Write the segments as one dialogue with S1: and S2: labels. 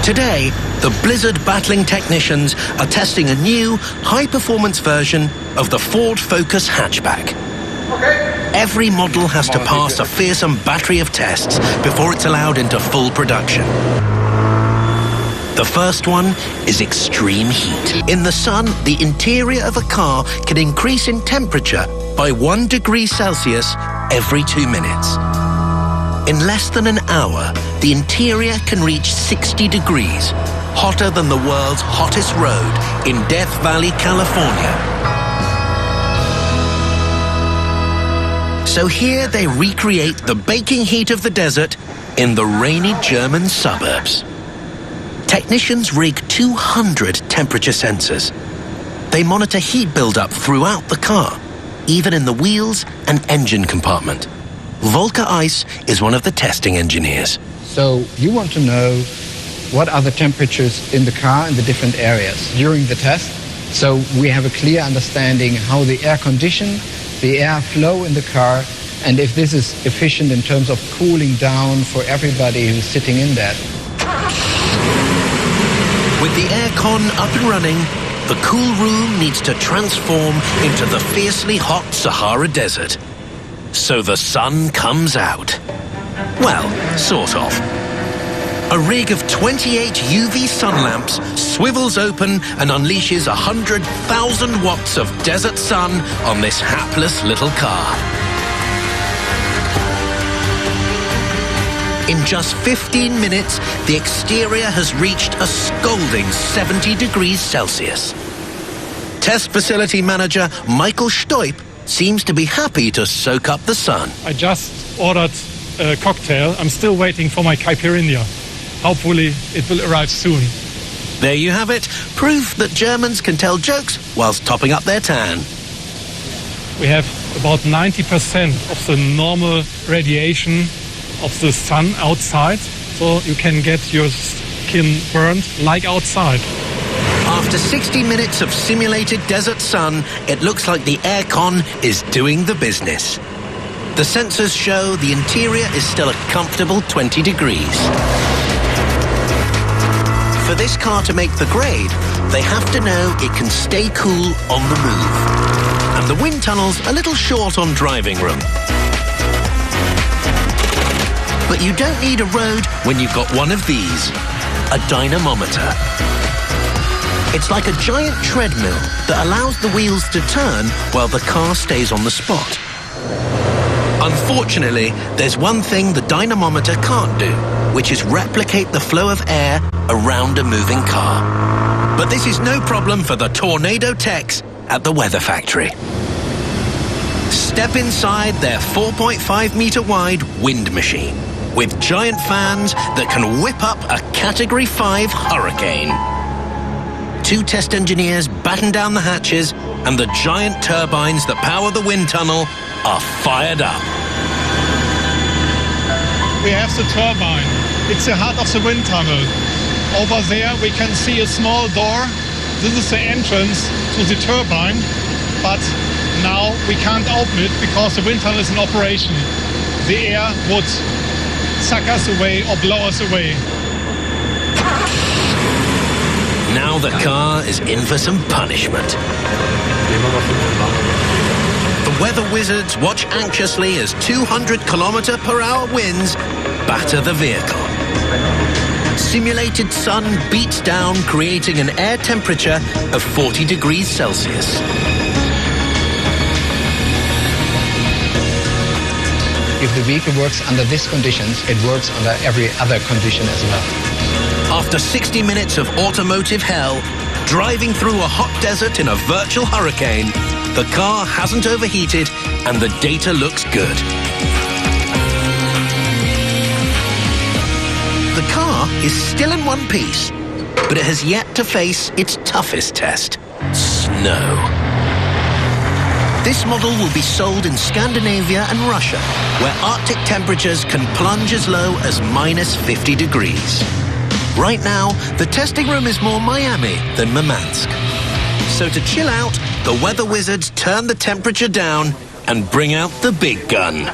S1: Today, the blizzard-battling technicians are testing a new, high-performance version of the Ford Focus hatchback. Every model has to pass a fearsome battery of tests before it's allowed into full production. The first one is extreme heat. In the sun, the interior of a car can increase in temperature by 1 degree Celsius every 2 minutes. In less than an hour, the interior can reach 60 degrees, hotter than the world's hottest road in Death Valley, California. So here they recreate the baking heat of the desert in the rainy German suburbs. Technicians rig 200 temperature sensors. They monitor heat buildup throughout the car, even in the wheels and engine compartment. Volker Ice is one of the testing engineers.
S2: So you want to know what are the temperatures in the car in the different areas during the test. So we have a clear understanding how the air condition, the air flow in the car, and if this is efficient in terms of cooling down for everybody who's sitting in that.
S1: With the aircon up and running, the cool room needs to transform into the fiercely hot Sahara Desert. So the sun comes out. Well, sort of. A rig of 28 UV sun lamps swivels open and unleashes 100,000 watts of desert sun on this hapless little car. In just 15 minutes, the exterior has reached a scalding 70 degrees Celsius. Test facility manager Michael Stoip seems to be happy to soak up the sun.
S3: I just ordered a cocktail. I'm still waiting for my caipirinha. Hopefully it will arrive soon.
S1: There you have it, proof that Germans can tell jokes whilst topping up their tan.
S3: We have about 90% of the normal radiation of the sun outside, so you can get your skin burned like outside.
S1: After 60 minutes of simulated desert sun, it looks like the aircon is doing the business. The sensors show the interior is still a comfortable 20 degrees. For this car to make the grade, they have to know it can stay cool on the move. And the wind tunnel's a little short on driving room. But you don't need a road when you've got one of these, a dynamometer. It's like a giant treadmill that allows the wheels to turn while the car stays on the spot. Unfortunately, there's one thing the dynamometer can't do, which is replicate the flow of air around a moving car. But this is no problem for the tornado techs at the weather factory. Step inside their 4.5-meter wide wind machine with giant fans that can whip up a Category 5 hurricane. 2 test engineers batten down the hatches, and the giant turbines that power the wind tunnel are fired up.
S3: We have the turbine. It's the heart of the wind tunnel. Over there we can see a small door. This is the entrance to the turbine, but now we can't open it because the wind tunnel is in operation. The air would suck us away or blow us away.
S1: Now the car is in for some punishment. The weather wizards watch anxiously as 200-kilometer-per-hour winds batter the vehicle. Simulated sun beats down, creating an air temperature of 40 degrees Celsius.
S2: If the vehicle works under these conditions, it works under every other condition as well.
S1: After 60 minutes of automotive hell, driving through a hot desert in a virtual hurricane, the car hasn't overheated and the data looks good. The car is still in one piece, but it has yet to face its toughest test: snow. This model will be sold in Scandinavia and Russia, where Arctic temperatures can plunge as low as -50 degrees. Right now, the testing room is more Miami than Murmansk. So to chill out, the weather wizards turn the temperature down and bring out the big gun.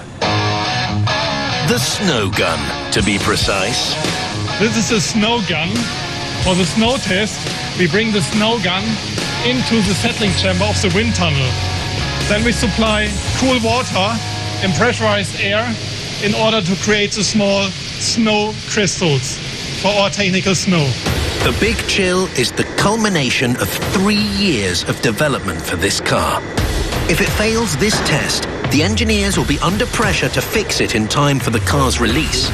S1: The snow gun, to be precise.
S3: This is a snow gun. For the snow test, we bring the snow gun into the settling chamber of the wind tunnel. Then we supply cool water and pressurized air in order to create the small snow crystals for our technical snow.
S1: The Big Chill is the culmination of 3 years of development for this car. If it fails this test, the engineers will be under pressure to fix it in time for the car's release.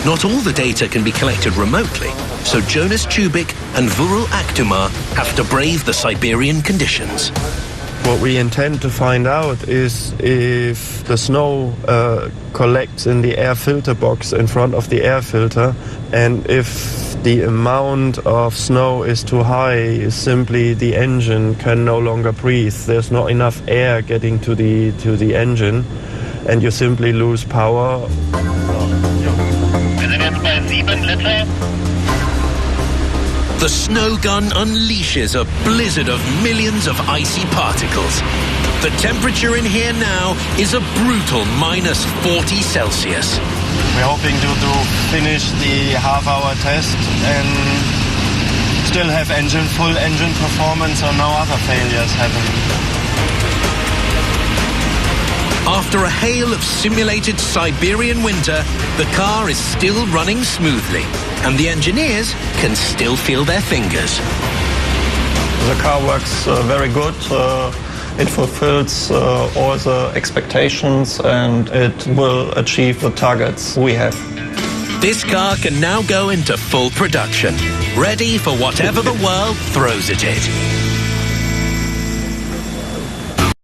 S1: Not all the data can be collected remotely, so Jonas Chubik and Vurul Aktumar have to brave the Siberian conditions.
S4: What we intend to find out is if the snow collects in the air filter box in front of the air filter, and if the amount of snow is too high, simply the engine can no longer breathe. There's not enough air getting to the engine, and you simply lose power.
S1: The snow gun unleashes a blizzard of millions of icy particles. The temperature in here now is a brutal minus 40 Celsius.
S4: We're hoping to finish the half-hour test and still have full engine performance, so no other failures happening.
S1: After a hail of simulated Siberian winter, the car is still running smoothly, and the engineers can still feel their fingers.
S5: The car works very good. It fulfills all the expectations, and it will achieve the targets we have.
S1: This car can now go into full production, ready for whatever the world throws at it.